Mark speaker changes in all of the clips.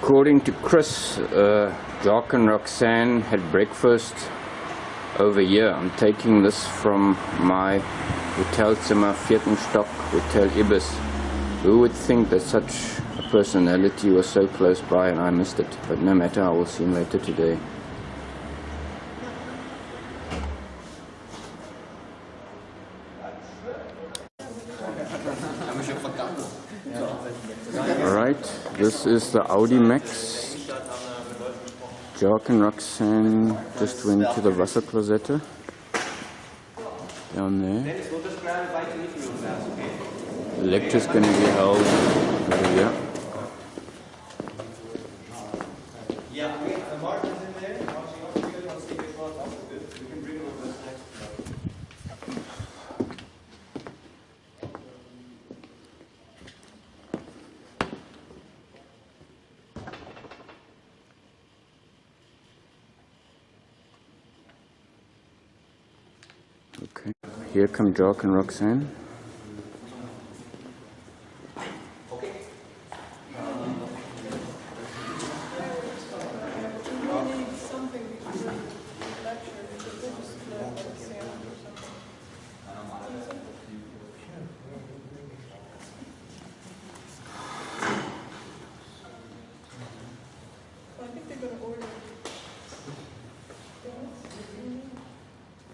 Speaker 1: According to Chris, Jock and Roxanne had breakfast over here. I'm taking this from my Hotelzimmer, vierten Stock, Hotel Ibis. Who would think that such a personality was so close by and I missed it? But no matter, I will see him later today. Alright, this is the Audimax. Jock and Roxanne just went to the Wasserklosette down there. The lecture's going to be held over here. Okay, here come Jock and Roxanne.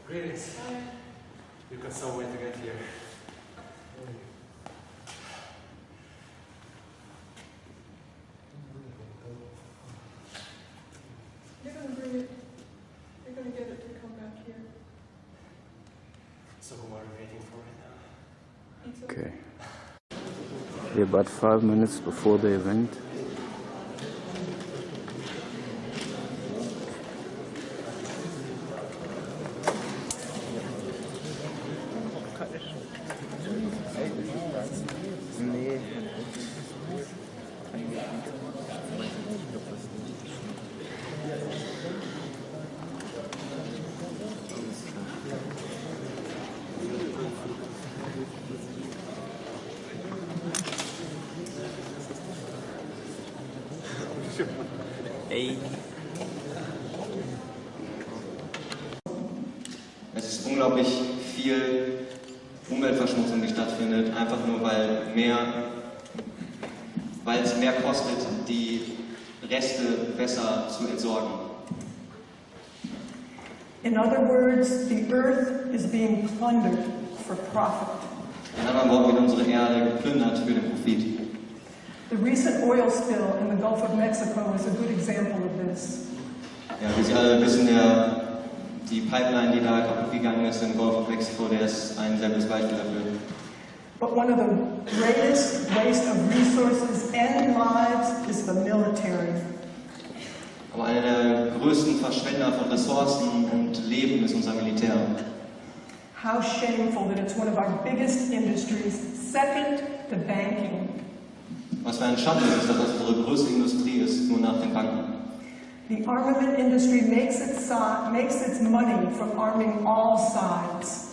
Speaker 2: Greetings. You've got some way to get here.
Speaker 3: You're going to bring it, you're going to get it to come back here.
Speaker 2: So who are we waiting for right now?
Speaker 1: Okay. We're about 5 minutes before the event.
Speaker 4: Hey. Es ist unglaublich viel Umweltverschmutzung, die stattfindet, einfach nur weil es mehr kostet, die Reste besser zu entsorgen.
Speaker 3: In other words, the earth is being plundered for profit.
Speaker 4: In anderen Worten wird unsere Erde geplündert für den Profit.
Speaker 3: The recent oil spill in the Gulf of Mexico is a good example of this.
Speaker 4: Ja, wie Sie alle wissen, die Pipeline, die da kaputt gegangen ist im Gulf of Mexico, der ist ein sehr gutes Beispiel dafür.
Speaker 3: But one of the greatest waste of resources and lives is the military.
Speaker 4: Aber einer der größten Verschwender von Ressourcen und Leben ist unser Militär.
Speaker 3: How shameful that it's one of our biggest industries, second to banking.
Speaker 4: Was für ein Schande ist, dass das unsere größte Industrie ist, nur nach den Banken.
Speaker 3: The armament industry makes its money from arming all sides.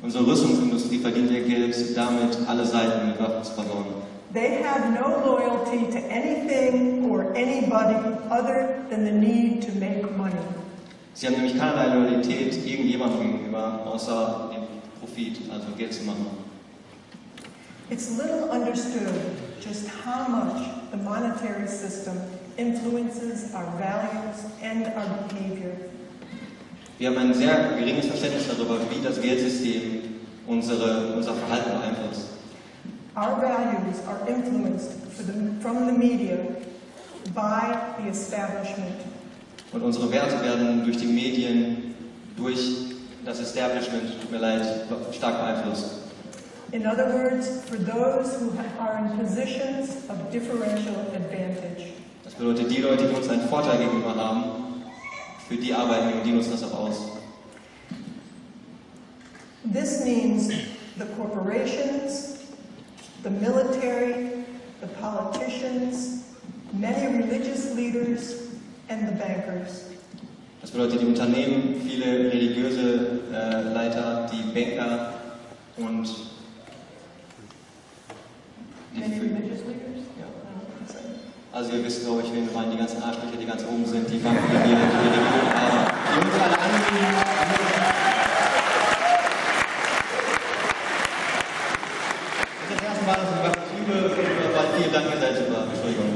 Speaker 4: Unsere Rüstungsindustrie verdient ihr Geld damit, alle Seiten mit Waffen zu versorgen.
Speaker 3: They have no loyalty to anything or anybody other than the need to make money.
Speaker 4: Sie haben nämlich keinerlei Loyalität irgendjemandem gegenüber, außer dem Profit, also Geld zu machen.
Speaker 3: It's little understood just how much the monetary system influences our values and our behavior.
Speaker 4: Wir haben ein sehr geringes Verständnis darüber, wie das Geldsystem unser Verhalten beeinflusst.
Speaker 3: Our values are influenced from the media by the establishment.
Speaker 4: Und unsere Werte werden durch die Medien, durch das Establishment, tut mir leid, stark beeinflusst.
Speaker 3: In other words, for those who are in positions of differential advantage.
Speaker 4: Das bedeutet, die Leute, die uns einen Vorteil gegenüber haben, für die arbeiten wir und die nutzen das auch aus.
Speaker 3: This means the corporations, the military, the politicians, many religious leaders, and the bankers.
Speaker 4: Das bedeutet die Unternehmen, viele religiöse Leiter, die Banker und
Speaker 3: Many religious leaders?
Speaker 4: ja. Also ihr wisst, glaube ich, wen wir meinen, die ganzen Arschlöcher, die ganz oben sind, die Banken, die hier in der Region, aber die uns alle angehen. Das erste Mal, dass ich was liebe, aber vielen Dank, ihr seid super. Entschuldigung.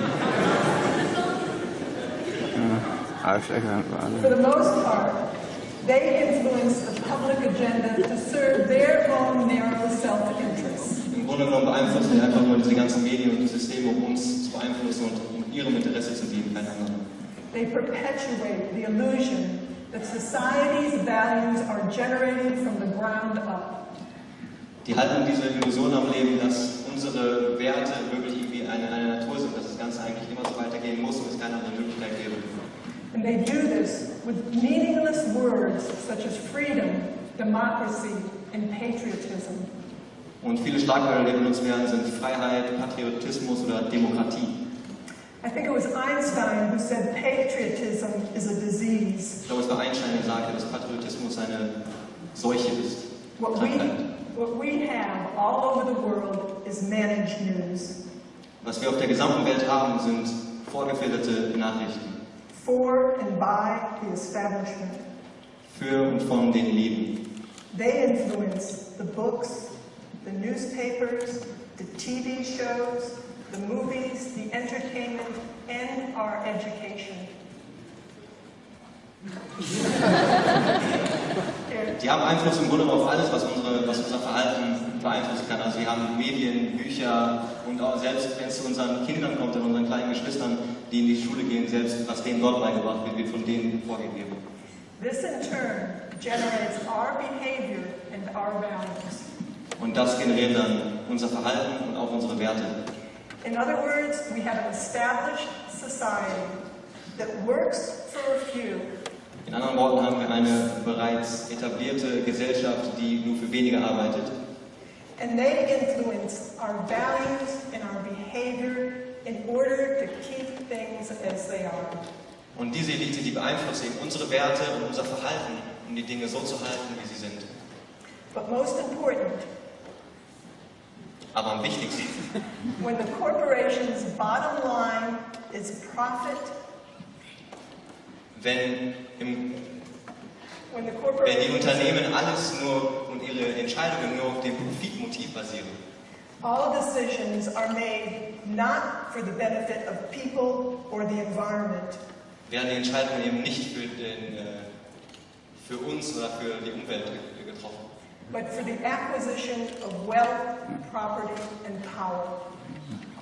Speaker 3: For the most part, they influence the public agenda to serve their own narrow self-interest.
Speaker 4: Im Grunde genommen beeinflussen die einfach nur diese ganzen Medien und die Systeme, um uns zu beeinflussen und um ihrem Interesse zu dienen, kein anderer.
Speaker 3: They perpetuate the illusion that society's values are generated from the ground up.
Speaker 4: Die halten diese Illusion am Leben, dass unsere Werte wirklich irgendwie eine Natur sind, dass das Ganze eigentlich immer so weitergehen muss und es keine andere Möglichkeit gäbe.
Speaker 3: And they do this with meaningless words such as freedom, democracy, and patriotism.
Speaker 4: Und viele Schlagwörter, die benutzt werden, sind Freiheit, Patriotismus oder Demokratie.
Speaker 3: I think it was Einstein who said patriotism is a disease.
Speaker 4: Ich glaube, es war Einstein, der sagte, dass Patriotismus eine Seuche ist.
Speaker 3: What we have all over the world is managed news.
Speaker 4: Was wir auf der gesamten Welt haben, sind vorgefilterte Nachrichten.
Speaker 3: For and by the establishment.
Speaker 4: Für und von den Leben.
Speaker 3: They influence the books, the newspapers, the TV shows, the movies, the entertainment, and our education.
Speaker 4: Die haben Einfluss im Grunde auf alles, was unser Verhalten beeinflussen kann. Also wir haben Medien, Bücher und auch selbst, wenn es zu unseren Kindern kommt, und unseren kleinen Geschwistern, die in die Schule gehen, selbst was denen dort beigebracht wird, wird von denen vorgegeben.
Speaker 3: This in turn generates our behavior and our values.
Speaker 4: Und das generiert dann unser Verhalten und auch unsere Werte.
Speaker 3: In other words, we have an established society that works for a few.
Speaker 4: In anderen Worten haben wir eine bereits etablierte Gesellschaft, die nur für wenige arbeitet.
Speaker 3: And they influence our values and our behavior in order to keep things as they are.
Speaker 4: Und diese Elite, die beeinflusst eben unsere Werte und unser Verhalten, um die Dinge so zu halten, wie sie sind.
Speaker 3: But most important,
Speaker 4: aber am wichtigsten,
Speaker 3: when the corporation's bottom line is profit,
Speaker 4: wenn
Speaker 3: when the
Speaker 4: die
Speaker 3: corporation
Speaker 4: Unternehmen alles nur und ihre Entscheidungen nur auf dem Profitmotiv basieren,
Speaker 3: all decisions are made not for the benefit of people or the environment,
Speaker 4: werden die Entscheidungen eben nicht für uns oder für die Umwelt getroffen,
Speaker 3: but for the acquisition of wealth, property, and power.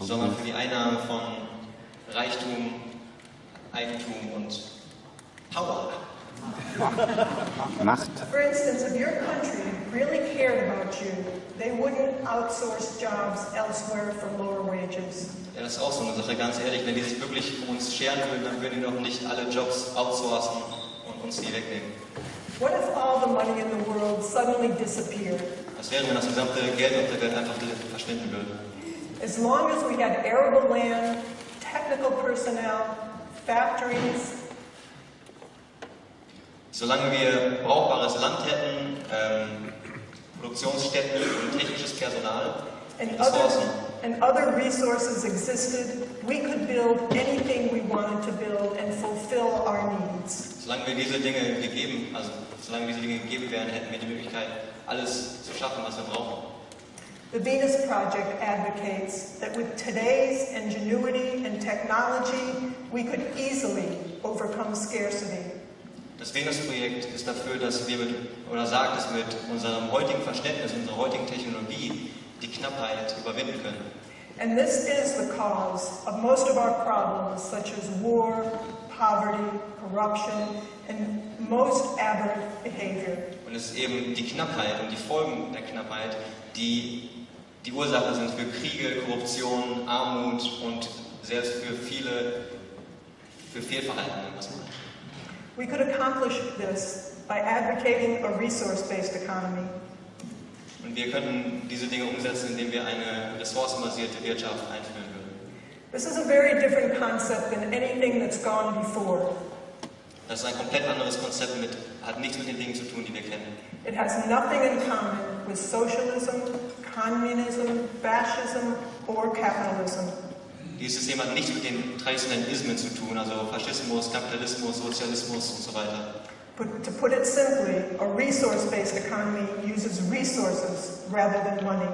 Speaker 4: sondern für die Einnahme von Reichtum, Eigentum und Power.
Speaker 1: Macht.
Speaker 3: For instance, if your country really cared about you, they wouldn't outsource jobs elsewhere for lower wages.
Speaker 4: Ja, das ist auch so eine Sache, ganz ehrlich, wenn die sich wirklich um uns scheren würden, dann würden die doch nicht alle Jobs outsourcen und uns die wegnehmen.
Speaker 3: What if all the money in the world suddenly disappeared?
Speaker 4: Was wäre, wenn das gesamte Geld auf der Welt einfach verschwinden würde?
Speaker 3: As long as we had arable land, technical personnel, factories,
Speaker 4: Solange wir brauchbares Land hätten, Produktionsstätten und technisches Personal, Ressourcen
Speaker 3: and other resources existed, we could build anything we wanted to build and fulfill our needs.
Speaker 4: solange diese Dinge gegeben wären, hätten wir die Möglichkeit, alles zu schaffen, was wir brauchen.
Speaker 3: The Venus Project advocates that with today's ingenuity and technology, we could easily overcome scarcity.
Speaker 4: Das Venus-Projekt ist dafür, dass wir sagt, dass wir mit unserem heutigen Verständnis, unserer heutigen Technologie die Knappheit überwinden können.
Speaker 3: And this is the cause of most of our problems, such as war, poverty, corruption, and most aberrant behavior.
Speaker 4: Und es ist eben die Knappheit und die Folgen der Knappheit, die die Ursache sind für Kriege, Korruption, Armut und selbst für Fehlverhalten.
Speaker 3: We could accomplish this by advocating a resource-based economy.
Speaker 4: Und wir könnten diese Dinge umsetzen, indem wir eine ressourcenbasierte Wirtschaft einführen würden.
Speaker 3: This is a very different concept than anything that's gone before.
Speaker 4: Das ist ein komplett anderes Konzept, hat nichts mit den Dingen zu tun, die wir kennen.
Speaker 3: It has nothing in common with socialism, communism, fascism, or capitalism.
Speaker 4: dieses Thema hat nichts mit den traditionellen Ismen zu tun, also Faschismus, Kapitalismus, Sozialismus und so weiter.
Speaker 3: But to put it simply, a resource-based economy uses resources rather than money.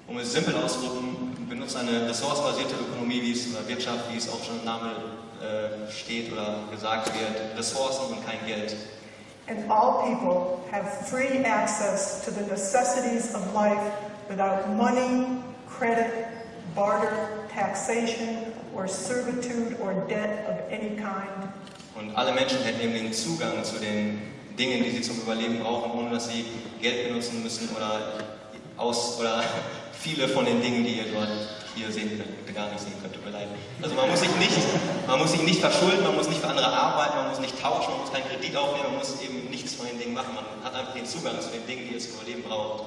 Speaker 4: Um es simpel auszudrücken, benutzt eine ressourcenbasierte Ökonomie, oder Wirtschaft, wie es auch schon im Namen steht oder gesagt wird, Ressourcen und kein Geld.
Speaker 3: And all people have free access to the necessities of life without money, credit, barter, taxation, or servitude or debt of any kind.
Speaker 4: Und alle Menschen hätten eben den Zugang zu den Dingen, die sie zum Überleben brauchen, ohne dass sie Geld benutzen müssen oder viele von den Dingen, die ihr dort hier sehen könnt, gar nicht sehen könnt, tut mir leid. Also man muss sich nicht verschulden, man muss nicht für andere arbeiten, man muss nicht tauschen, man muss keinen Kredit aufnehmen, man muss eben nichts von den Dingen machen. Man hat einfach den Zugang zu den Dingen, die ihr zum Überleben braucht.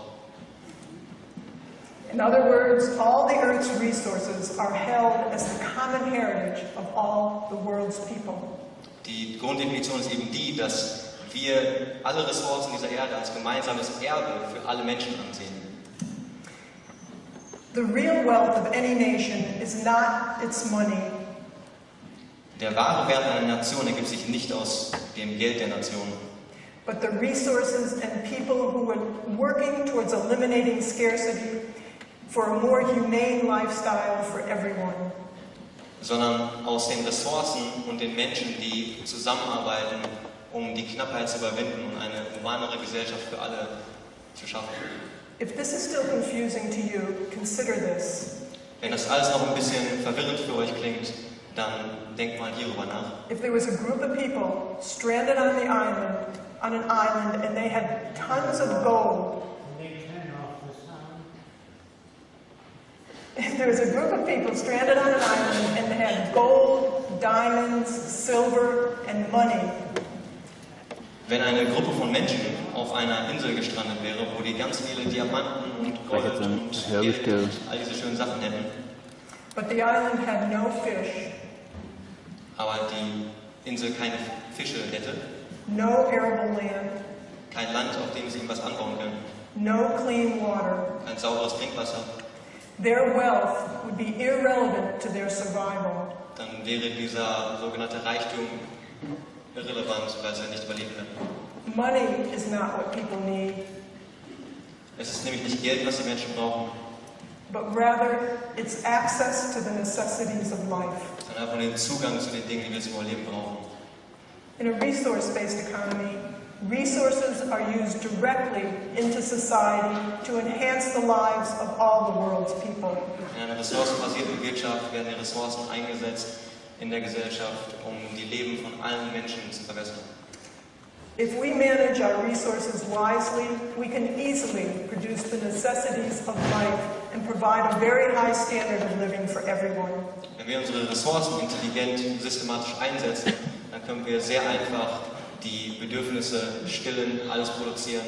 Speaker 3: In other words, all the Earth's resources are held as the common heritage of all the world's people.
Speaker 4: Die Grunddefinition ist eben die, dass wir alle Ressourcen dieser Erde als gemeinsames Erbe für alle Menschen ansehen.
Speaker 3: The real wealth of any nation is not its money,
Speaker 4: Der wahre Wert einer Nation ergibt sich nicht aus dem Geld der Nation,
Speaker 3: but the resources and people who are working towards eliminating scarcity for a more humane lifestyle for everyone.
Speaker 4: sondern aus den Ressourcen und den Menschen, die zusammenarbeiten, um die Knappheit zu überwinden und eine humanere Gesellschaft für alle zu schaffen.
Speaker 3: If this is still confusing to you, consider this.
Speaker 4: Wenn das alles noch ein bisschen verwirrend für euch klingt, dann denkt mal hierüber nach.
Speaker 3: If there was a group of people stranded on an island, and they had tons of gold. If there was a group of people stranded on an island and they had gold, diamonds, silver, and money.
Speaker 4: Wenn eine Gruppe von Menschen auf einer Insel gestrandet wäre, wo die ganz viele Diamanten und Gold und Geld und all diese schönen Sachen hätten,
Speaker 3: But the island had no fish,
Speaker 4: aber die Insel keine Fische hätte,
Speaker 3: no arable land,
Speaker 4: kein Land, auf dem sie irgendwas anbauen können,
Speaker 3: no clean water.
Speaker 4: kein sauberes Trinkwasser,
Speaker 3: Their wealth would be irrelevant to their survival.
Speaker 4: dann wäre dieser sogenannte Reichtum irrelevant, weil sie nicht überleben können.
Speaker 3: Money is not what people need,
Speaker 4: Es ist nämlich nicht Geld, was die Menschen brauchen,
Speaker 3: but rather it's access to the necessities of life.
Speaker 4: sondern einfach den Zugang zu den Dingen, die wir zum Überleben brauchen.
Speaker 3: In a resource-based economy, resources are used directly into society to enhance the lives of all the world's people.
Speaker 4: In einer ressourcenbasierten Wirtschaft werden die Ressourcen eingesetzt in der Gesellschaft, um die Leben von allen Menschen zu verbessern.
Speaker 3: If we manage our resources wisely, we can easily produce the necessities of life and provide a very high standard of living for everyone.
Speaker 4: Wenn wir unsere Ressourcen intelligent und systematisch einsetzen, dann können wir sehr einfach die Bedürfnisse stillen, alles produzieren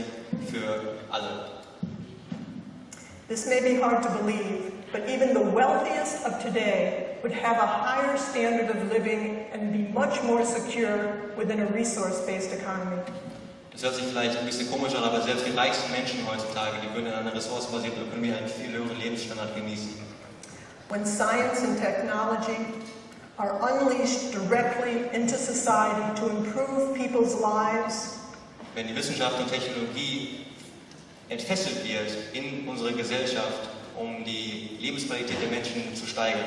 Speaker 4: für alle.
Speaker 3: This may be hard to believe, but even the wealthiest of today would have a higher standard of living and be much more secure within a resource-based economy.
Speaker 4: Das hört sich vielleicht ein bisschen komisch an, aber selbst die reichsten Menschen heutzutage, die würden in einer ressourcenbasierten Ökonomie einen viel höheren Lebensstandard genießen.
Speaker 3: When science and technology are unleashed directly into society to improve people's lives,
Speaker 4: Wenn die Wissenschaft und Technologie entfesselt wird in unsere Gesellschaft, um die Lebensqualität der Menschen zu steigern,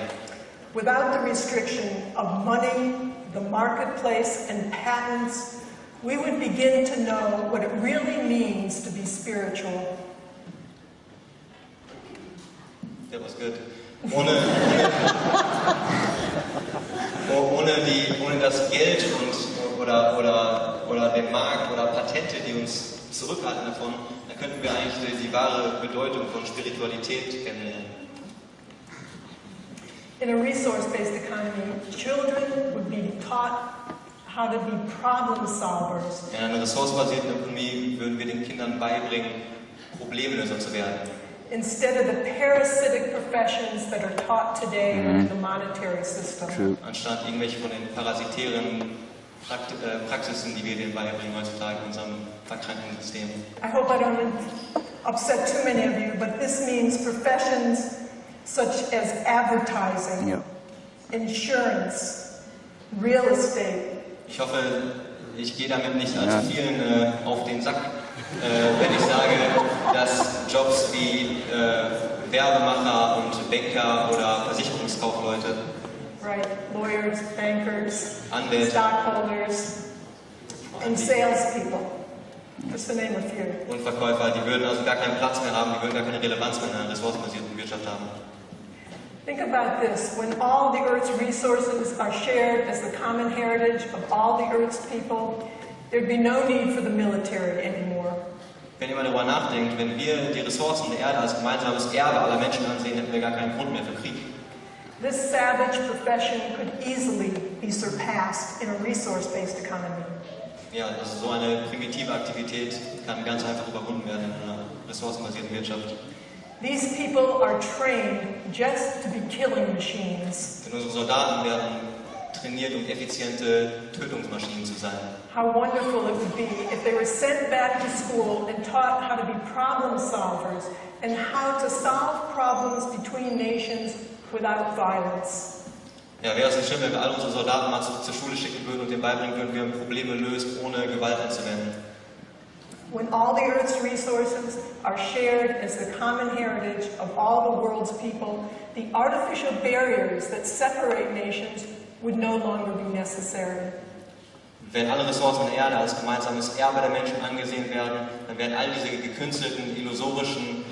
Speaker 3: without the restriction of money, the marketplace, and patents, we would begin to know what it really means to be spiritual.
Speaker 4: that was good. Ohne das Geld oder den Markt oder Patente, die uns zurückhalten davon, dann könnten wir eigentlich die wahre Bedeutung von Spiritualität kennenlernen.
Speaker 3: In a resource-based economy, children would be taught how to be problem solvers.
Speaker 4: In einer ressourcenbasierten Ökonomie würden wir den Kindern beibringen, Problemlöser zu werden,
Speaker 3: Instead of the parasitic professions that are taught today in the monetary system.
Speaker 1: True.
Speaker 4: anstatt irgendwelche von den parasitären Praxisen, die wir denen beibringen heutzutage in unserem verkrankten System.
Speaker 3: I hope I don't upset too many of you, but this means professions such as advertising,
Speaker 1: Ja.
Speaker 3: insurance, real estate.
Speaker 4: Ich hoffe, ich gehe damit nicht allzu vielen auf den Sack, wenn ich sage, dass Jobs wie Werbemacher und Banker oder Versicherungskaufleute,
Speaker 3: Right, lawyers, bankers,
Speaker 4: Anwälte,
Speaker 3: stockholders, and salespeople, just to name a few.
Speaker 4: und Verkäufer, die würden also gar keinen Platz mehr haben, die würden gar keine Relevanz mehr in einer ressourcenbasierten Wirtschaft haben.
Speaker 3: Think about this, when all the Earth's resources are shared as the common heritage of all the Earth's people, there'd be no need for the military anymore.
Speaker 4: Wenn ihr mal darüber nachdenkt, wenn wir die Ressourcen der Erde als gemeinsames Erbe aller Menschen ansehen, hätten wir gar keinen Grund mehr für Krieg.
Speaker 3: This savage profession could easily be surpassed in a resource-based economy.
Speaker 4: Ja, also so eine primitive Aktivität kann ganz einfach überwunden werden in einer ressourcenbasierten Wirtschaft.
Speaker 3: These people are trained just to be killing machines.
Speaker 4: Denn unsere Soldaten werden trainiert, um effiziente Tötungsmaschinen zu sein.
Speaker 3: How wonderful it would be if they were sent back to school and taught how to be problem solvers and how to solve problems between nations without violence.
Speaker 4: Ja, wäre es nicht schön, wenn wir alle unsere Soldaten mal zur Schule schicken würden und denen beibringen würden, wie man Probleme löst, ohne Gewalt anzuwenden.
Speaker 3: When all the Earth's resources are shared as the common heritage of all the world's people, the artificial barriers that separate nations would no longer be necessary.
Speaker 4: Wenn alle Ressourcen der Erde als gemeinsames Erbe der Menschen angesehen werden, dann werden all diese gekünstelten, illusorischen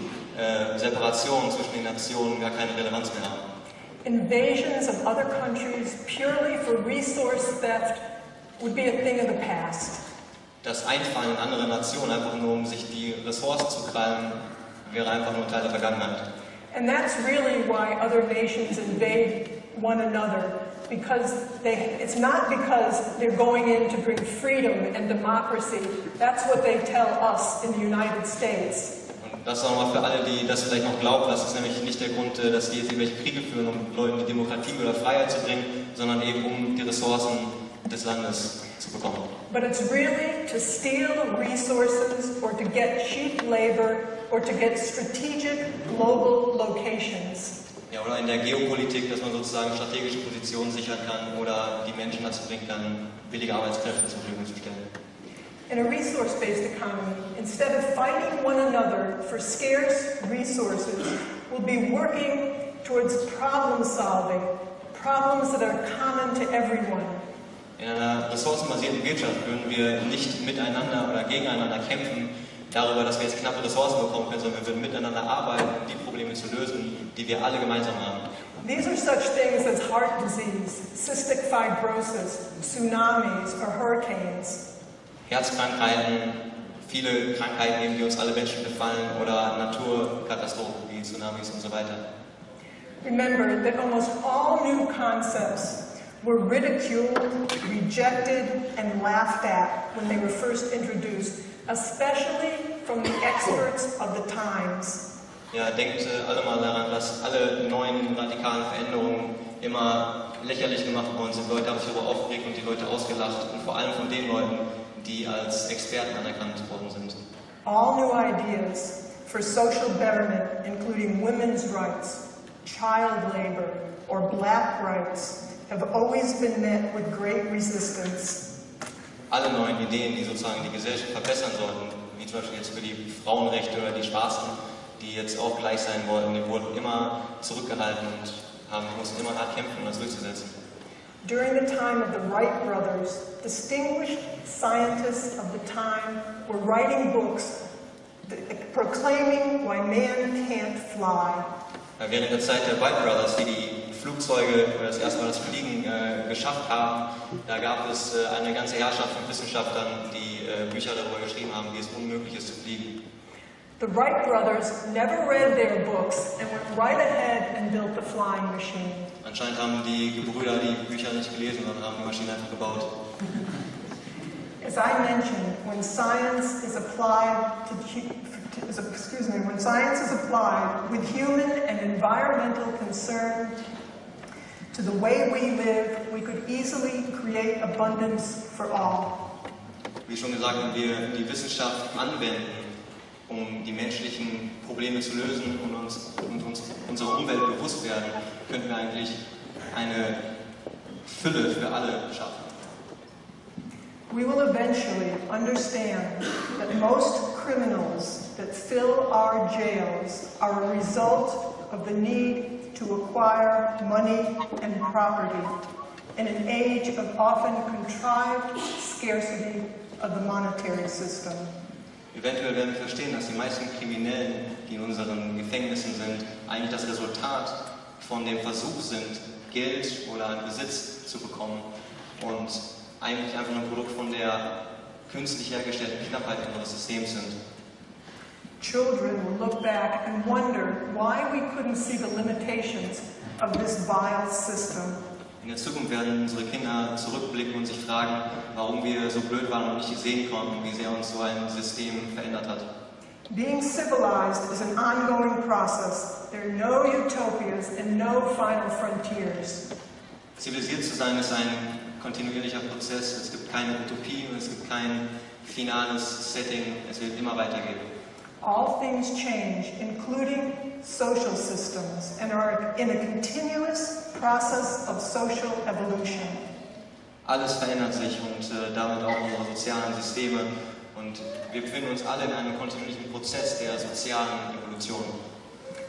Speaker 4: Separationen zwischen den Nationen gar keine Relevanz mehr haben.
Speaker 3: Invasions of other countries purely for resource theft would be a thing of the past.
Speaker 4: Das Einfallen in andere Nationen, einfach nur um sich die Ressourcen zu krallen, wäre einfach nur Teil der Vergangenheit.
Speaker 3: And that's really why other nations invade one another, because it's not because they're going in to bring freedom and democracy. That's what they tell us in the United States.
Speaker 4: Und das auch nochmal für alle, die das vielleicht noch glauben, das ist nämlich nicht der Grund, dass die jetzt irgendwelche Kriege führen, um Leuten die Demokratie oder Freiheit zu bringen, sondern eben um die Ressourcen des Landes zu bekommen.
Speaker 3: But it's really to steal resources or to get cheap labor or to get strategic global locations.
Speaker 4: Ja, oder in der Geopolitik, dass man sozusagen strategische Positionen sichern kann oder die Menschen dazu bringen kann, billige Arbeitskräfte zur Verfügung zu stellen.
Speaker 3: In a resource-based economy, instead of fighting one another for scarce resources, we'll be working towards problem solving, problems that are common to everyone.
Speaker 4: In einer ressourcenbasierten Wirtschaft würden wir nicht miteinander oder gegeneinander kämpfen darüber, dass wir jetzt knappe Ressourcen bekommen können, sondern wir würden miteinander arbeiten, um die Probleme zu lösen, die wir alle gemeinsam haben.
Speaker 3: These are such things as heart disease, cystic fibrosis, tsunamis, or hurricanes.
Speaker 4: Herzkrankheiten, viele Krankheiten, die uns alle Menschen befallen, oder Naturkatastrophen wie Tsunamis und so weiter.
Speaker 3: Remember that almost all new concepts were ridiculed, rejected, and laughed at when they were first introduced, especially from the experts of the times.
Speaker 4: Ja, denkt alle mal daran, dass alle neuen radikalen Veränderungen immer lächerlich gemacht worden sind. Leute haben sich darüber aufgeregt und die Leute ausgelacht, und vor allem von den Leuten, die als Experten anerkannt worden sind.
Speaker 3: All new ideas for social betterment, including women's rights, child labor, or black rights, have always been met with great resistance.
Speaker 4: Alle neuen Ideen, die sozusagen die Gesellschaft verbessern sollten, wie zum Beispiel jetzt für die Frauenrechte oder die Schwarzen, die jetzt auch gleich sein wollten, die wurden immer zurückgehalten und mussten immer hart kämpfen, um das durchzusetzen.
Speaker 3: During the time of the Wright brothers, distinguished scientists of the time were writing books proclaiming why man can't fly.
Speaker 4: Während der Zeit der Wright Brothers, die Flugzeuge das erste Mal das Fliegen geschafft haben, da gab es eine ganze Herrschaft von Wissenschaftlern, die Bücher darüber geschrieben haben, wie es unmöglich ist zu fliegen.
Speaker 3: The Wright brothers never read their books and went right ahead and built the flying machine.
Speaker 4: Anscheinend haben die Gebrüder die Bücher nicht gelesen, sondern haben die Maschine einfach gebaut.
Speaker 3: As I mentioned, when science is applied with human and environmental concern to the way we live, we could easily create abundance for all.
Speaker 4: Wie schon gesagt, wenn wir die Wissenschaft anwenden, um die menschlichen Probleme zu lösen und unsere Umwelt bewusst werden, könnten wir eigentlich eine Fülle für alle schaffen.
Speaker 3: We will eventually understand that most criminals that fill our jails are a result of the need to acquire money and property in an age of often contrived scarcity of the monetary system.
Speaker 4: Eventuell werden wir verstehen, dass die meisten Kriminellen, die in unseren Gefängnissen sind, eigentlich das Resultat von dem Versuch sind, Geld oder einen Besitz zu bekommen und eigentlich einfach ein Produkt von der künstlich hergestellten Knappheit unseres Systems sind.
Speaker 3: Children will look back and wonder why we couldn't see the limitations of this vile system.
Speaker 4: In der Zukunft werden unsere Kinder zurückblicken und sich fragen, warum wir so blöd waren und nicht sehen konnten, wie sehr uns so ein System verändert hat.
Speaker 3: Being civilized is an ongoing process. There are no utopias and no final frontiers.
Speaker 4: Zivilisiert zu sein ist ein kontinuierlicher Prozess. Es gibt keine Utopie und es gibt kein finales Setting. Es wird immer weitergehen.
Speaker 3: All things change, including social systems, and are in a continuous process of social evolution.
Speaker 4: Alles verändert sich und damit auch unsere sozialen Systeme. Und wir befinden uns alle in einem kontinuierlichen Prozess der sozialen Evolution.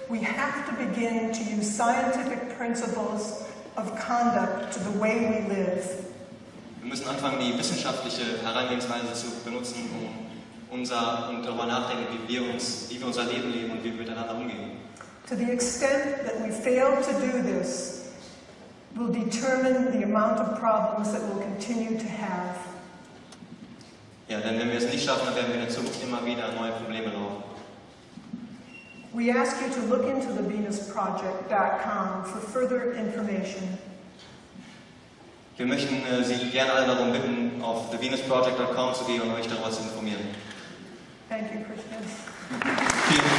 Speaker 3: We have to begin to use scientific principles of conduct to the way we live.
Speaker 4: Wir müssen anfangen, die wissenschaftliche Herangehensweise zu benutzen, und darüber nachdenken, wie wir unser Leben leben und wie wir miteinander umgehen.
Speaker 3: To the extent that we fail to do this, will determine the amount of problems that we'll continue to have.
Speaker 4: Ja, denn wenn wir es nicht schaffen, dann werden wir in der Zukunft immer wieder neue Probleme laufen.
Speaker 3: We ask you to look into thevenusproject.com for further information.
Speaker 4: Wir möchten Sie gerne alle darum bitten, auf thevenusproject.com zu gehen und euch darüber zu informieren.
Speaker 3: Thank you, Christian.
Speaker 4: Vielen Dank.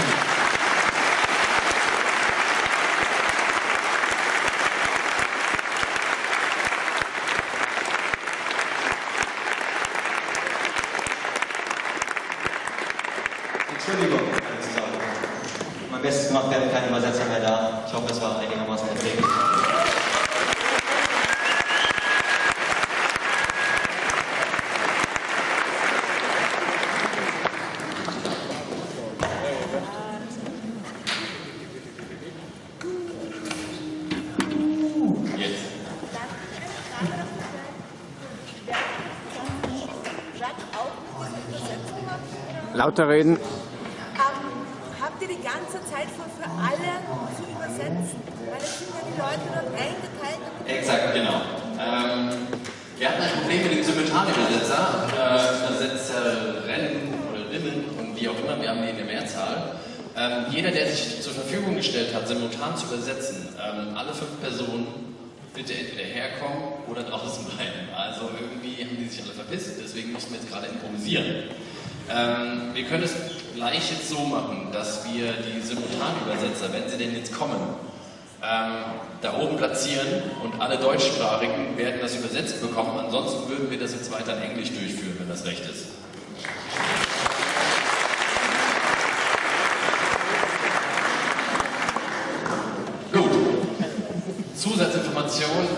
Speaker 4: Entschuldigung, mein Bestes gemacht, wir haben keinen Übersetzer mehr da. Ich hoffe, es war einigermaßen erträglich.
Speaker 1: Lauter reden.
Speaker 5: Habt ihr die ganze Zeit vor, für alle zu übersetzen? Weil es sind ja die Leute dort eingeteilt.
Speaker 6: Exakt, genau. Wir hatten ein Problem mit dem Simultanübersetzer, Rennen oder Rimmen und wie auch immer, wir haben die in der Mehrzahl. Jeder, der sich zur Verfügung gestellt hat, simultan zu übersetzen, alle 5 Personen, bitte entweder herkommen oder draußen bleiben. Also irgendwie haben die sich alle verpisst, deswegen mussten wir jetzt gerade improvisieren. Wir können es gleich jetzt so machen, dass wir die Simultanübersetzer, wenn sie denn jetzt kommen, da oben platzieren und alle Deutschsprachigen werden das übersetzt bekommen. Ansonsten würden wir das jetzt weiter in Englisch durchführen, wenn das recht ist. Gut. Zusatzinformation,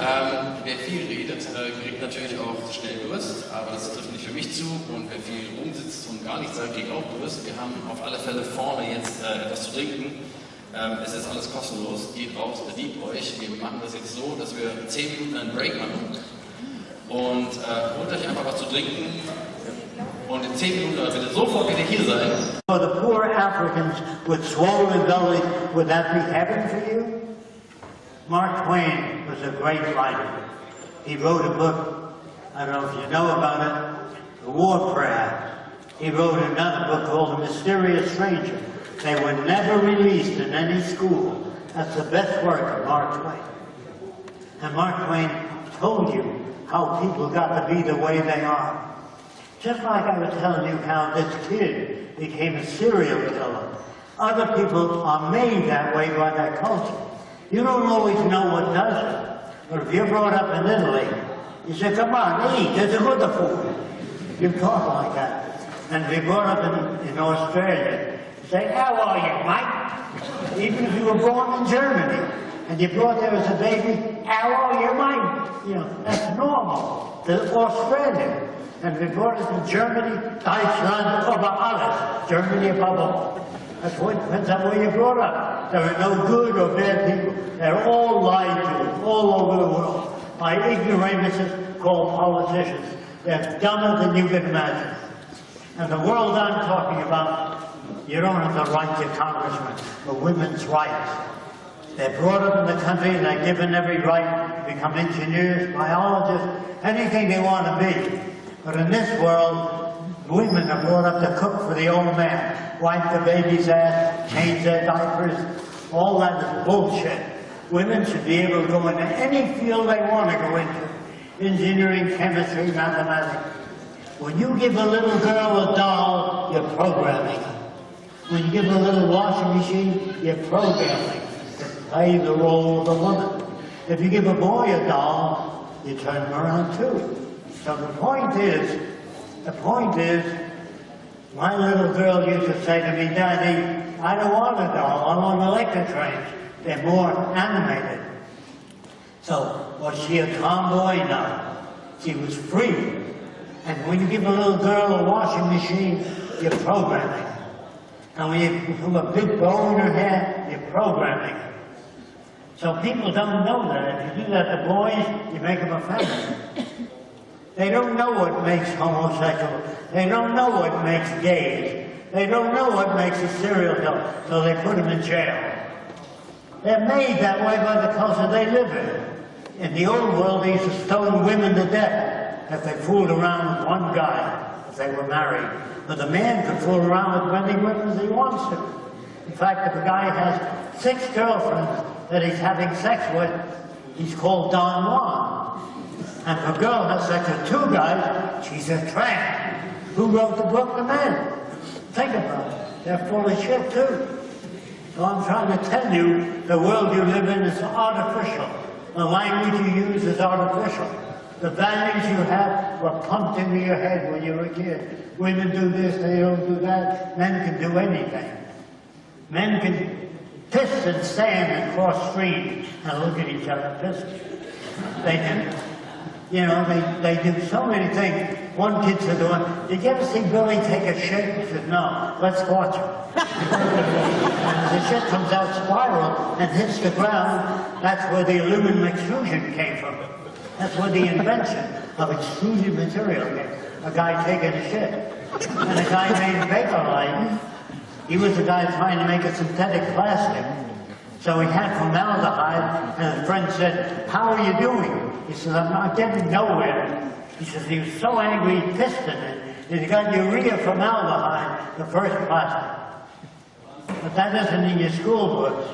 Speaker 6: wer viel redet, kriegt natürlich auch schnell Durst, aber das trifft nicht für mich zu, und wer viel rumsitzt und gar nichts sagt, kriegt auch Durst. Wir haben auf alle Fälle vorne jetzt etwas zu trinken. Es ist alles kostenlos, geht raus, bedient euch. Wir machen das jetzt so, dass wir 10 Minuten einen Break machen und holt euch einfach was zu trinken, und in 10 Minuten bitte sofort wieder hier sein.
Speaker 7: For the poor Africans with swollen bellies, would that be heaven for you? Mark Twain was a great writer. He wrote a book, I don't know if you know about it, The Warcraft. He wrote another book called The Mysterious Stranger. They were never released in any school. That's the best work of Mark Twain. And Mark Twain told you how people got to be the way they are. Just like I was telling you how this kid became a serial killer. Other people are made that way by their culture. You don't always know what does it. But if you're brought up in Italy, you say, come on, eat, there's a good food. You talk like that. And if you're brought up in Australia, say, how are you, Mike? Even if you were born in Germany and you brought there as a baby, how are you, Mike? You know, that's normal. The Australian. And we brought it to Germany, Deutschland over alles. Germany above all. That's what depends on where you brought up. There are no good or bad people. They're all lied to all over the world by ignoramuses called politicians. They're dumber than you can imagine. And the world I'm talking about, you don't have the right to congressmen for women's rights. They're brought up in the country and they're given every right to become engineers, biologists, anything they want to be. But in this world, women are brought up to cook for the old man, wipe the baby's ass, change their diapers. All that is bullshit. Women should be able to go into any field they want to go into. Engineering, chemistry, mathematics. When you give a little girl a doll, you're programming her. When you give her a little washing machine, you're programming to play the role of a woman. If you give a boy a doll, you turn him around too. So the point is, my little girl used to say to me, Daddy, I don't want a doll, I want electric trains. They're more animated. So, was she a tomboy? No. She was free. And when you give a little girl a washing machine, you're programming her. And when you put a big bow in her hair, you're programming her. So people don't know that. If you do that to boys, you make them offended. They don't know what makes homosexual. They don't know what makes gays. They don't know what makes a serial killer, so they put them in jail. They're made that way by the culture they live in. In the old world, they used to stone women to death if they fooled around with one guy, if they were married. But the man could fool around with many women as he wants to. In fact, if a guy has 6 girlfriends that he's having sex with, he's called Don Juan. And if a girl has sex with 2 guys, she's a tramp. Who wrote the book? The men. Think about it. They're full of shit, too. So I'm trying to tell you, the world you live in is artificial. The language you use is artificial. The values you have were pumped into your head when you were a kid. Women do this, they don't do that. Men can do anything. Men can piss and stand and cross streams and look at each other pissing. They can, you know, they do so many things. One kid said to one, did you ever see Billy take a shit? He said, no, let's watch him. And the shit comes out spiral and hits the ground. That's where the aluminum extrusion came from. That's where the invention of extruded material came. A guy taking a shit. And a guy named Bakelite, he was the guy trying to make a synthetic plastic. So he had formaldehyde, and his friend said, how are you doing? He said, I'm not getting nowhere. He says he was so angry he pissed in it, and he got urea formaldehyde, the first plastic. But that isn't in your school books.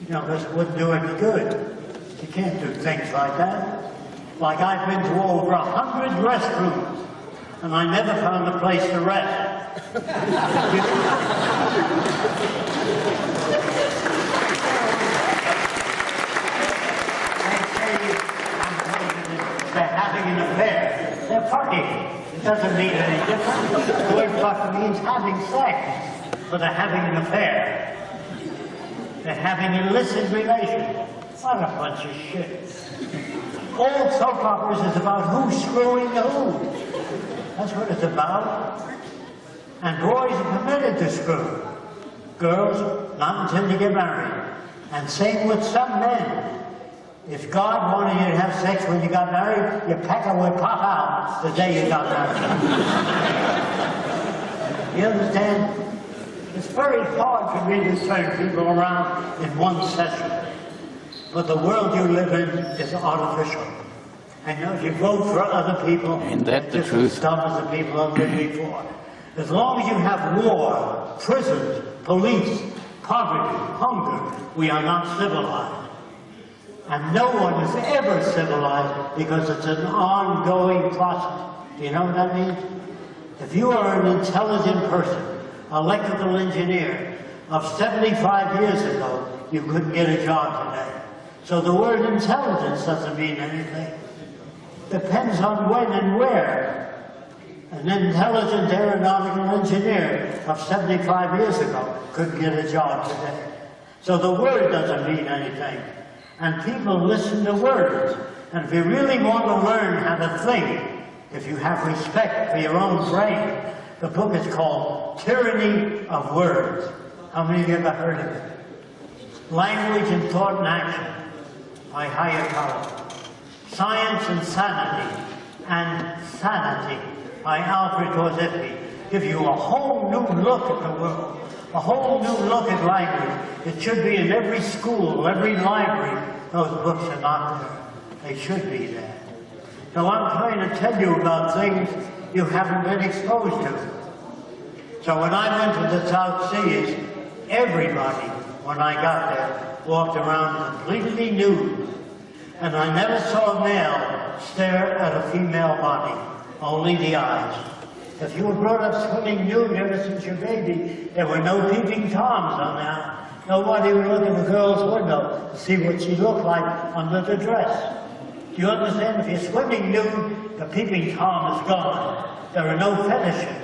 Speaker 7: You know, this wouldn't do any good. You can't do things like that. Like I've been to over 100 restrooms, and I never found a place to rest. They're having an affair. They're fucking. It doesn't mean any different. The word fuck means having sex, but they're having an affair. They're having illicit relations. What a bunch of shit. All soap operas is about who's screwing who. That's what it's about. And boys are permitted to screw. Girls, not until you get married. And same with some men. If God wanted you to have sex when you got married, your pecker would pop out the day you got married. You understand? It's very hard for me to turn people around in one session. But the world you live in is artificial. And you know, if you vote for other people,
Speaker 1: Ain't that the
Speaker 7: just
Speaker 1: truth?
Speaker 7: as dumb as the people who lived before. As long as you have war, prisons, police, poverty, hunger, we are not civilized. And no one is ever civilized because it's an ongoing process. Do you know what that means? If you are an intelligent person, electrical engineer, of 75 years ago, you couldn't get a job today. So the word intelligence doesn't mean anything. Depends on when and where. An intelligent aeronautical engineer of 75 years ago couldn't get a job today. So the word doesn't mean anything. And people listen to words. And if you really want to learn how to think, if you have respect for your own brain, the book is called Tyranny of Words. How many of you ever heard of it? Language and Thought and Action by Higher Power. Science and Sanity by Alfred Korzybski. Give you a whole new look at the world, a whole new look at language. It should be in every school, every library. Those books are not there. They should be there. So I'm trying to tell you about things you haven't been exposed to. So when I went to the South Seas, everybody, when I got there, walked around completely nude. And I never saw a male stare at a female body, only the eyes. If you were brought up swimming nude ever since your baby, there were no peeping Toms on there. Nobody would look in a girl's window to see what she looked like under the dress. Do you understand? If you're swimming nude, the peeping Tom is gone. There are no fetishes.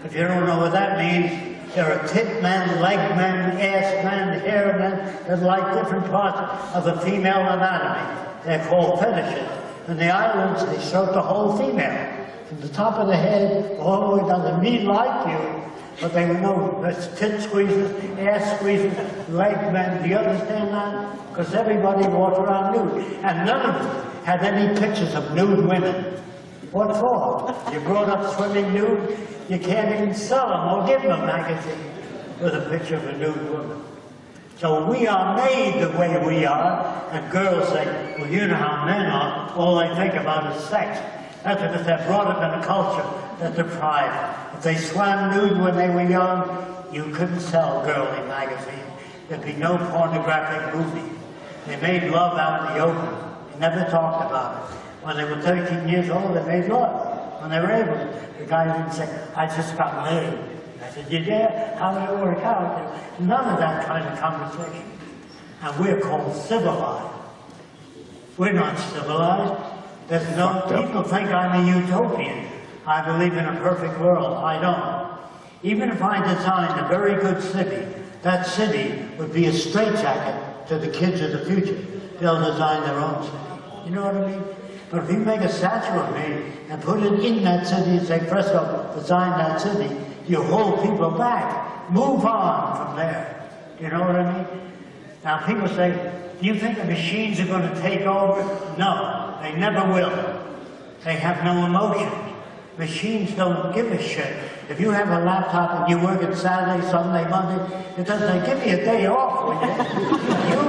Speaker 7: If you don't know what that means, there are tit men, leg men, ass men, hair men that like different parts of the female anatomy. They're called fetishes. In the islands, they stroke the whole female. From the top of the head all the way down to me like you. But they would know there's tit squeezes, ass squeezes, leg men. Do you understand that? Because everybody walked around nude. And none of them had any pictures of nude women. What for? You brought up swimming nude, you can't even sell them or give them a magazine with a picture of a nude woman. So we are made the way we are, and girls say, well, you know how men are, all they think about is sex. That's because they're brought up in a culture that's deprived. If they swam nude when they were young, you couldn't sell girly magazines. There'd be no pornographic movie. They made love out in the open. They never talked about it. When they were 13 years old, they made love. When they were able to. The guy didn't say, I just got laid. I said, you did? How did it work out? None of that kind of conversation. And we're called civilized. We're not civilized. There's no, people think I'm a utopian. I believe in a perfect world. I don't. Even if I designed a very good city, that city would be a straitjacket to the kids of the future. They'll design their own city. You know what I mean? But if you make a statue of me and put it in that city and say, Fresco, design that city, you hold people back. Move on from there. You know what I mean? Now people say, do you think the machines are going to take over? No, they never will. They have no emotions. Machines don't give a shit. If you have a laptop and you work at Saturday, Sunday, Monday, it doesn't say, give me a day off, will you?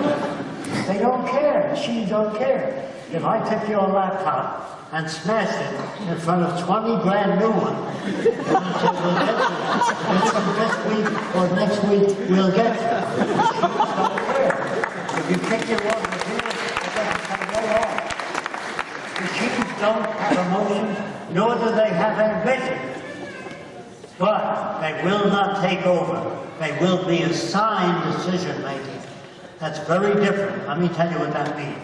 Speaker 7: They don't care. Machines don't care. If I took your laptop and smashed it in front of 20 brand new ones, and said, well, this week or next week, we'll get you. Machines don't care. If you kick your one machine, it doesn't come right off. Machines don't have emotions, nor do they have ambition. But they will not take over. They will be assigned decision-making. That's very different. Let me tell you what that means.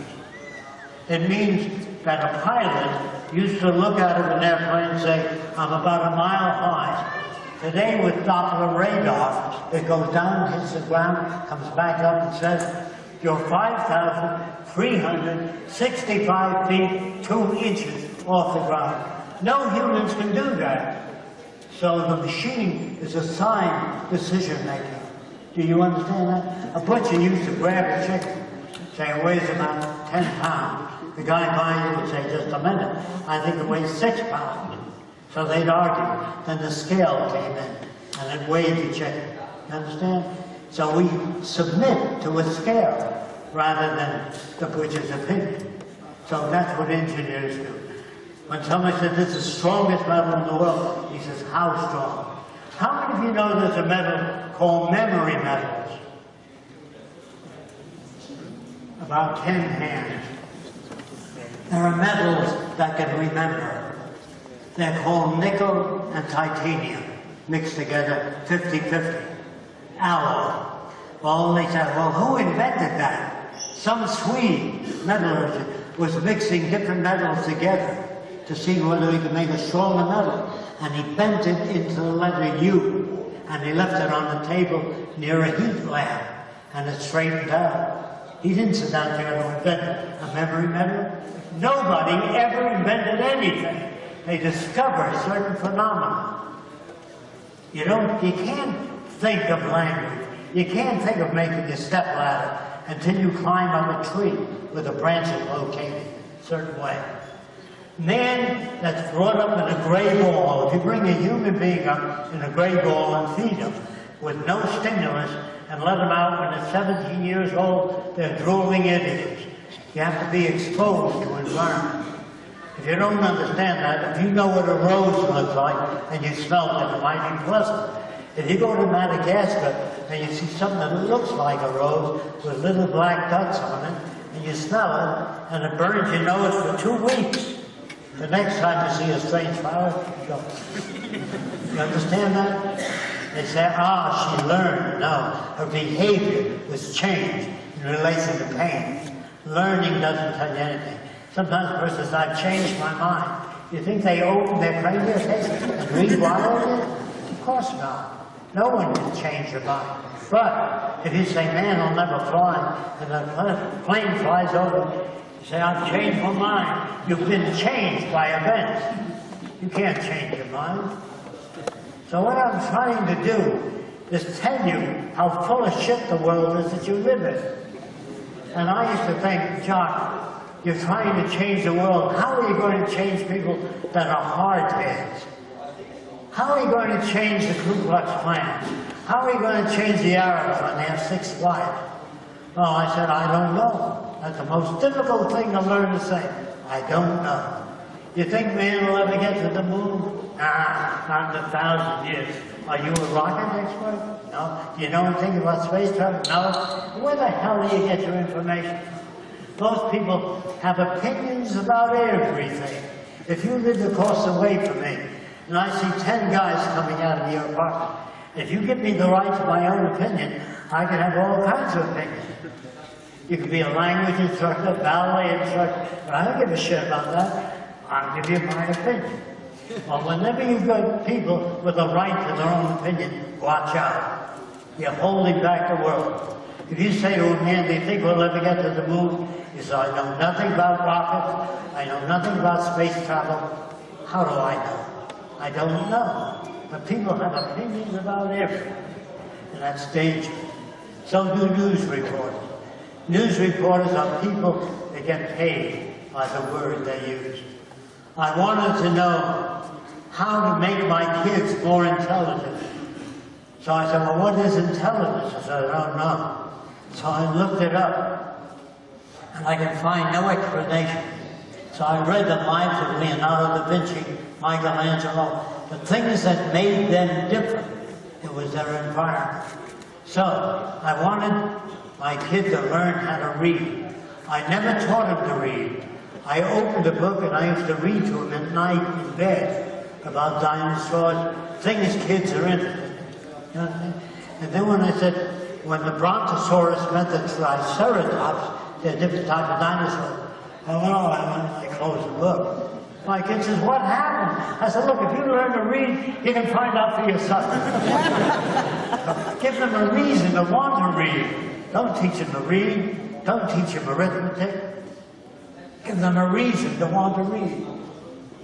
Speaker 7: It means that a pilot used to look out of an airplane and say, I'm about a mile high. Today with Doppler radar, it goes down, hits the ground, comes back up and says, you're 5,365 feet, 2 inches off the ground. No humans can do that. So the machine is assigned decision-making. Do you understand that? A butcher used to grab a chicken, say it weighs about 10 pounds. The guy buying it would say, just a minute, I think it weighs 6 pounds. So they'd argue. Then the scale came in, and it weighed the chicken. You understand? So we submit to a scale, rather than the butcher's opinion. So that's what engineers do. When somebody says, this is the strongest metal in the world, he says, how strong? How many of you know there's a metal called memory metals? About 10 hands. There are metals that can remember. They're called nickel and titanium, mixed together 50-50. Alloy. Well, they said, well, who invented that? Some Swede metallurgist was mixing different metals together to see whether he could make a stronger metal. And he bent it into the letter U, and he left it on the table near a heat lamp, and it straightened out. He didn't sit down there to invent a memory metal. Nobody ever invented anything. They discover certain phenomena. You can't think of language. You can't think of making a step ladder until you climb up a tree with the branches located a certain way. Man that's brought up in a gray ball, if you bring a human being up in a gray ball and feed him with no stimulus and let them out when they're 17 years old, they're drooling idiots. You have to be exposed to environment. If you don't understand that, if you know what a rose looks like and you smell it, it might be pleasant. If you go to Madagascar and you see something that looks like a rose with little black dots on it, and you smell it, and it burns your nose for 2 weeks, the next time you see a strange flower, you go. You understand that? They say, she learned. No, her behavior was changed in relation to pain. Learning doesn't tell you anything. Sometimes a person says, I've changed my mind. You think they open their cranial case and rewire it? Of course not. No one can change your mind. But if you say, man, I'll never fly, and the plane flies over, you say, I've changed my mind. You've been changed by events. You can't change your mind. So what I'm trying to do is tell you how full of shit the world is that you live in. And I used to think, John, you're trying to change the world. How are you going to change people that are hardheads? How are you going to change the Ku Klux Klan? How are you going to change the Arabs when they have 6 wives? Well, I said, I don't know. That's the most difficult thing to learn to say. I don't know. You think man will ever get to the moon? Not in 1,000 years. Are you a rocket expert? No. Do you know anything about space travel? No. Where the hell do you get your information from? Most people have opinions about everything. If you lived across the way from me, and I see 10 guys coming out of your apartment, if you give me the right to my own opinion, I can have all kinds of opinions. You could be a language instructor, ballet instructor, but I don't give a shit about that. I'll give you my opinion. Well, whenever you've got people with a right to their own opinion, watch out. You're holding back the world. If you say to a man, do you think we'll ever get to the moon? He says, I know nothing about rockets. I know nothing about space travel. How do I know? I don't know. But people have opinions about everything. And that's dangerous. So do news reporters. News reporters are people that get paid by the word they use. I wanted to know how to make my kids more intelligent. So I said, well, what is intelligence? I said, I don't know. So I looked it up, and I could find no explanation. So I read the lives of Leonardo da Vinci, Michelangelo, the things that made them different. It was their environment. So I wanted my kid to learn how to read. I never taught him to read. I opened a book and I used to read to him at night in bed about dinosaurs, things kids are interested in. You know what I mean? And then when I said, when the Brontosaurus met the Triceratops, they're different type of dinosaurs. I closed the book. My kid says, what happened? I said, look, if you learn to read, you can find out for yourself. Give them a reason to want to read. Don't teach them to read. Don't teach them arithmetic. Give them a reason to want to read.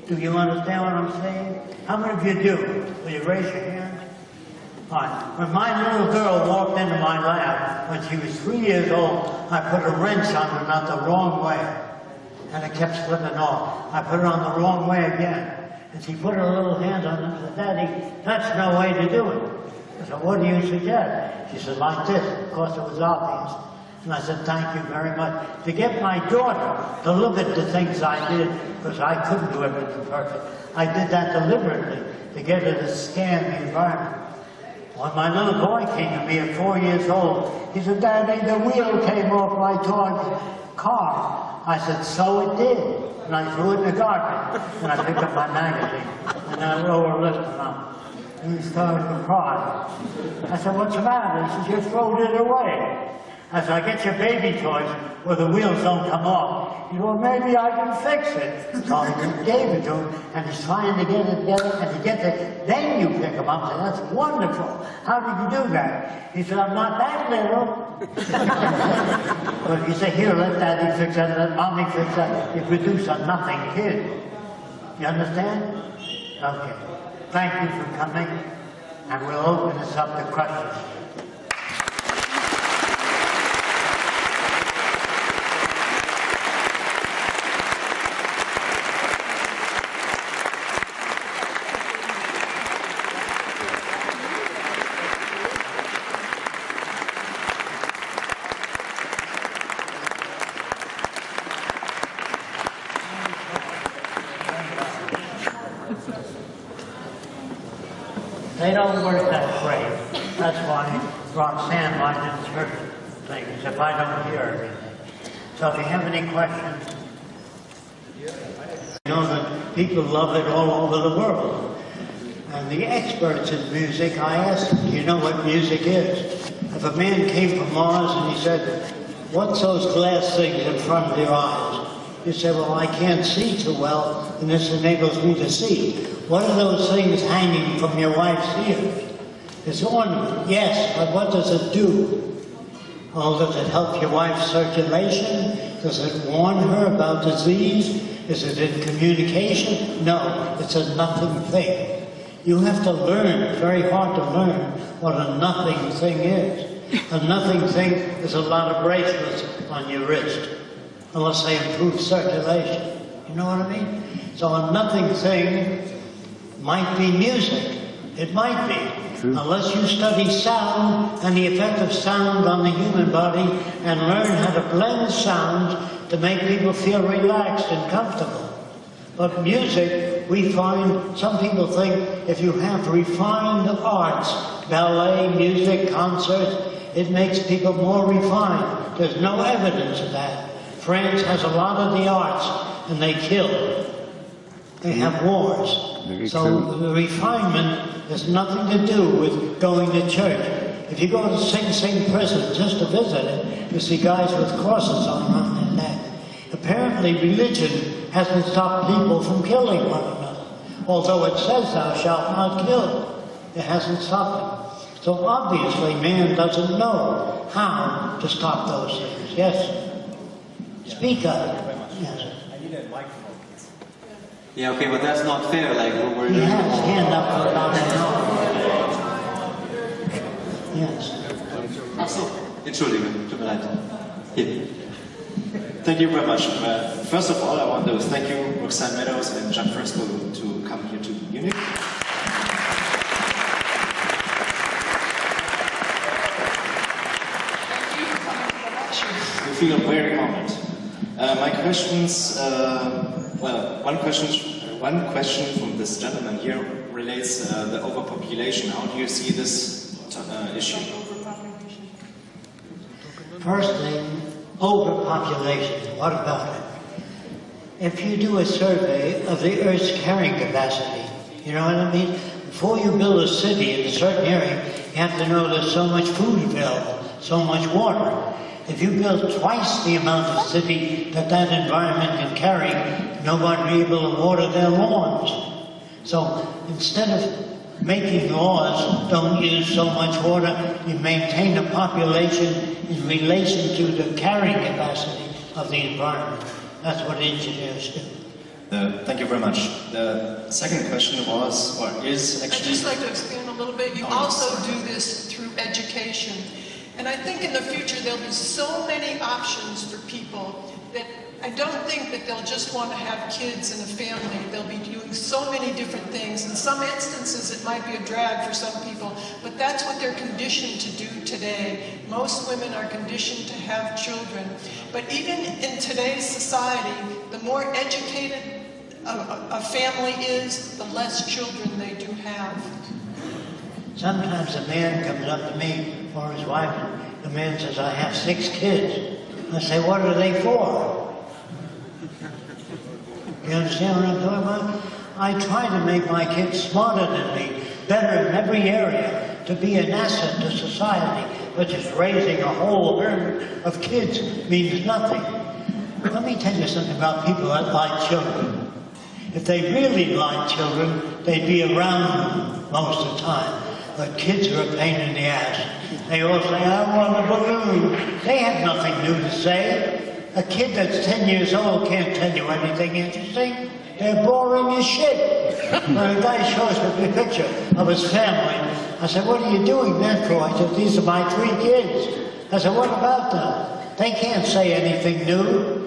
Speaker 7: Do you understand what I'm saying? How many of you do? Will you raise your hand? All right. When my little girl walked into my lab, when she was 3 years old, I put a wrench on her, not the wrong way. And it kept slipping off. I put it on the wrong way again. And she put her little hand on it and said, Daddy, that's no way to do it. I said, what do you suggest? She said, like this. Of course, it was obvious. And I said, thank you very much. To get my daughter to look at the things I did, because I couldn't do everything perfect. I did that deliberately, to get her to scan the environment. When my little boy came to me at 4 years old, he said, Daddy, the wheel came off my toy car. I said, so it did. And I threw it in the garbage. And I picked up my magazine. And I wrote a list of them. And he started to cry. I said, what's the matter? He said, you throwed it away. I said, I get your baby toys where the wheels don't come off. He said, well, maybe I can fix it. So he gave it to him, and he's trying to get it together, and he gets it. Then you pick him up and say, that's wonderful. How did you do that? He said, I'm not that little. But if you say, here, let Daddy fix that, let Mommy fix that, you produce a nothing kid. You understand? Okay. Thank you for coming, and we'll open this up to questions. They don't work that way. That's why Roxanne likes church things, if I don't hear everything. So if you have any questions, you know that people love it all over the world. And the experts in music, I asked them, do you know what music is? If a man came from Mars and he said, what's those glass things in front of your eyes? You say, well, I can't see too well, and this enables me to see. What are those things hanging from your wife's ears? It's ornament, yes, but what does it do? Oh, does it help your wife's circulation? Does it warn her about disease? Is it in communication? No, it's a nothing thing. You have to learn, it's very hard to learn what a nothing thing is. A nothing thing is a lot of bracelets on your wrist, unless they improve circulation. You know what I mean? So a nothing thing might be music. It might be. True. Unless you study sound and the effect of sound on the human body and learn how to blend sounds to make people feel relaxed and comfortable. But music, we find, some people think if you have refined arts, ballet, music, concerts, it makes people more refined. There's no evidence of that. France has a lot of the arts, and they kill. They have wars. So the refinement has nothing to do with going to church. If you go to Sing Sing prison just to visit it, you see guys with crosses on their neck. Apparently religion hasn't stopped people from killing one another. Although it says thou shalt not kill, it hasn't stopped it. So obviously man doesn't know how to stop those things. Yes? Speak up. Yes.
Speaker 2: I need a microphone.
Speaker 4: Yeah, okay, but that's not fair, like, we're
Speaker 7: He has his hand up for about an hour. Yes.
Speaker 4: Ach so, Entschuldige, tut mir leid. Here.
Speaker 8: Thank you very much. First of all, I want to thank you, Roxanne Meadows and Jack Fresco, to come here to Munich. We feel very honored. My questions, well, one question from this gentleman here relates the overpopulation. How do you see this issue?
Speaker 7: First thing, overpopulation. What about it? If you do a survey of the Earth's carrying capacity, you know what I mean? Before you build a city in a certain area, you have to know there's so much food available, so much water. If you build twice the amount of city that that environment can carry, nobody will be able to water their lawns. So instead of making laws, don't use so much water, you maintain a population in relation to the carrying capacity of the environment. That's what engineers do.
Speaker 8: Thank you very much. The second question was, or is actually...
Speaker 9: I'd just like to expand a little bit. You also do this through education. And I think in the future there'll be so many options for people that I don't think that they'll just want to have kids and a family. They'll be doing so many different things. In some instances it might be a drag for some people, but that's what they're conditioned to do today. Most women are conditioned to have children. But even in today's society, the more educated a family is, the less children they do have.
Speaker 7: Sometimes a man comes up to me or his wife, the man says, I have 6 kids. I say, what are they for? You understand what I'm talking about? I try to make my kids smarter than me, better in every area, to be an asset to society, but just raising a whole herd of kids means nothing. Let me tell you something about people that like children. If they really like children, they'd be around them most of the time. But kids are a pain in the ass. They all say, I want a balloon. They have nothing new to say. A kid that's 10 years old can't tell you anything interesting. They're boring as shit. When a guy shows me a picture of his family, I said, what are you doing that for? I said, these are my 3 kids. I said, what about them? They can't say anything new.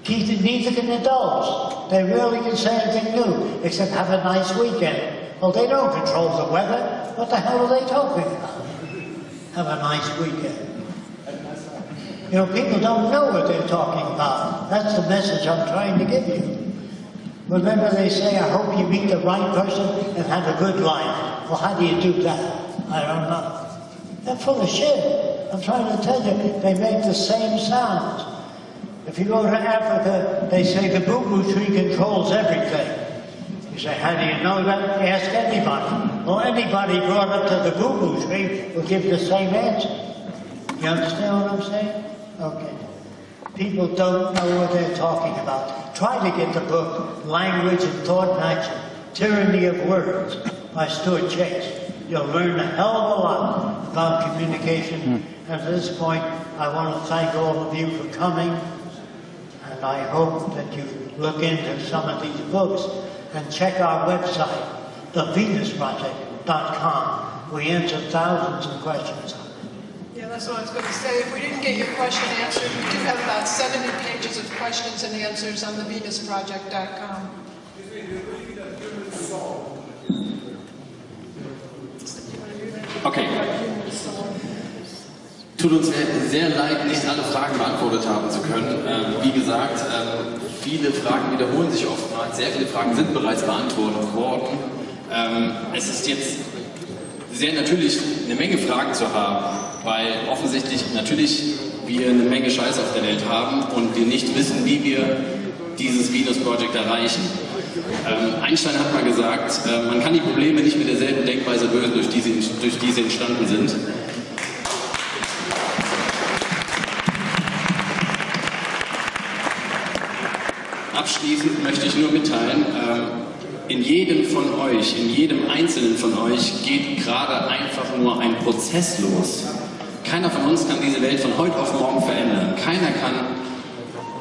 Speaker 7: Neither can adults. They rarely can say anything new, except have a nice weekend. Well, they don't control the weather. What the hell are they talking about? Have a nice weekend. You know, people don't know what they're talking about. That's the message I'm trying to give you. Remember they say, I hope you meet the right person and have a good life. Well, how do you do that? I don't know. They're full of shit. I'm trying to tell you, they make the same sounds. If you go to Africa, they say the boo-boo tree controls everything. You say, how do you know that? Ask anybody. Well, anybody brought up to the boo-boo tree will give the same answer. You understand what I'm saying? Okay. People don't know what they're talking about. Try to get the book, Language and Thought in Action, Tyranny of Words, by Stuart Chase. You'll learn a hell of a lot about communication. And at this point, I want to thank all of you for coming. And I hope that you look into some of these books and check our website, thevenusproject.com. We answer thousands of questions on it.
Speaker 9: Yeah, that's what I was going to say. If we didn't get your question answered, we do have about 70 pages of questions and answers on thevenusproject.com.
Speaker 6: Okay. Tut uns sehr leid, nicht alle Fragen beantwortet haben zu können. Wie gesagt, viele Fragen wiederholen sich oftmals. Sehr viele Fragen sind bereits beantwortet worden. Es ist jetzt sehr natürlich, eine Menge Fragen zu haben, weil offensichtlich natürlich wir eine Menge Scheiß auf der Welt haben und wir nicht wissen, wie wir dieses Venus Project erreichen. Einstein hat mal gesagt, man kann die Probleme nicht mit derselben Denkweise lösen, durch die sie entstanden sind. Abschließend möchte ich nur mitteilen, in jedem von euch, in jedem Einzelnen von euch geht gerade einfach nur ein Prozess los. Keiner von uns kann diese Welt von heute auf morgen verändern. Keiner kann,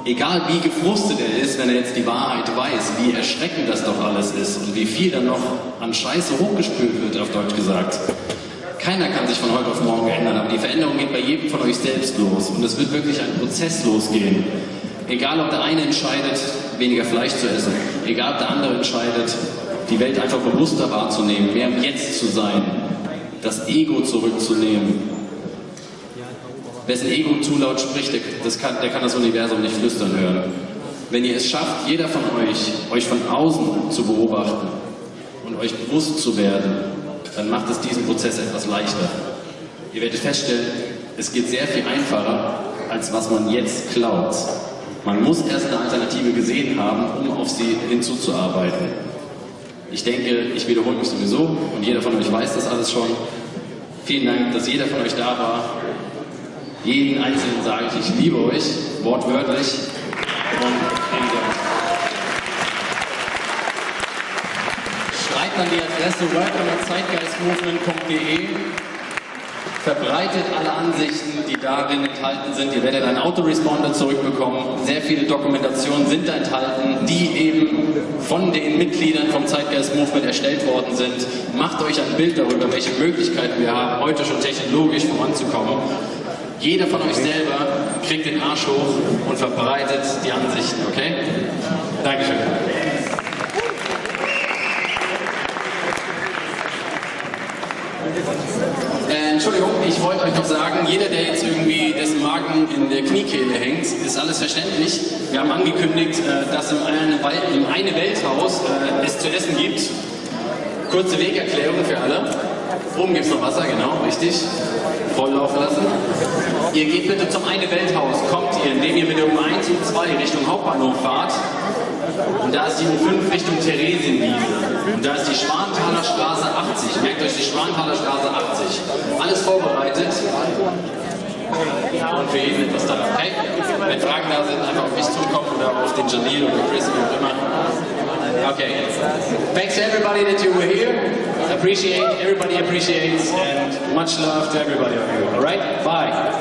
Speaker 6: egal wie gefrustet er ist, wenn er jetzt die Wahrheit weiß, wie erschreckend das doch alles ist und wie viel da noch an Scheiße hochgespült wird, auf Deutsch gesagt. Keiner kann sich von heute auf morgen ändern, aber die Veränderung geht bei jedem von euch selbst los und es wird wirklich ein Prozess losgehen. Egal, ob der eine entscheidet, weniger Fleisch zu essen, egal, ob der andere entscheidet, die Welt einfach bewusster wahrzunehmen, mehr im Jetzt zu sein, das Ego zurückzunehmen. Wessen Ego zu laut spricht, der kann das Universum nicht flüstern hören. Wenn ihr es schafft, jeder von euch von außen zu beobachten und euch bewusst zu werden, dann macht es diesen Prozess etwas leichter. Ihr werdet feststellen, es geht sehr viel einfacher, als was man jetzt glaubt. Man muss erst eine Alternative gesehen haben, um auf sie hinzuzuarbeiten. Ich denke, ich wiederhole mich sowieso und jeder von euch weiß das alles schon. Vielen Dank, dass jeder von euch da war. Jeden Einzelnen sage ich liebe euch, wortwörtlich. Und vielen Dank. Schreibt an die Adresse welcome@zeitgeistmovement.de. Verbreitet alle Ansichten, die darin enthalten sind. Ihr werdet einen Autoresponder zurückbekommen. Sehr viele Dokumentationen sind da enthalten, die eben von den Mitgliedern vom Zeitgeist-Movement erstellt worden sind. Macht euch ein Bild darüber, welche Möglichkeiten wir haben, heute schon technologisch voranzukommen. Jeder von euch selber kriegt den Arsch hoch und verbreitet die Ansichten, okay? Dankeschön. Entschuldigung, ich wollte euch noch sagen, jeder, der jetzt irgendwie dessen Magen in der Kniekehle hängt, ist alles verständlich. Wir haben angekündigt, dass im Eine Welthaus es zu essen gibt. Kurze Wegerklärung für alle. Oben gibt es noch Wasser, genau, richtig. Volllaufen lassen. Ihr geht bitte zum Eine Welthaus. Kommt ihr, indem ihr mit der U1 und 2 Richtung Hauptbahnhof fahrt. Und da ist die U5 Richtung Theresienwiese. Und da ist die Schwanthaler Straße 80. Merkt euch die Schwanthaler Straße 80. Alles vorbereitet. Und für jeden etwas da. Okay? Wenn Fragen da sind, einfach auf mich zukommen oder auf den Jalil oder Chris, wie auch immer. Okay. Thanks to everybody that you were here. Everybody appreciates, and much love to everybody of you. All right? Bye.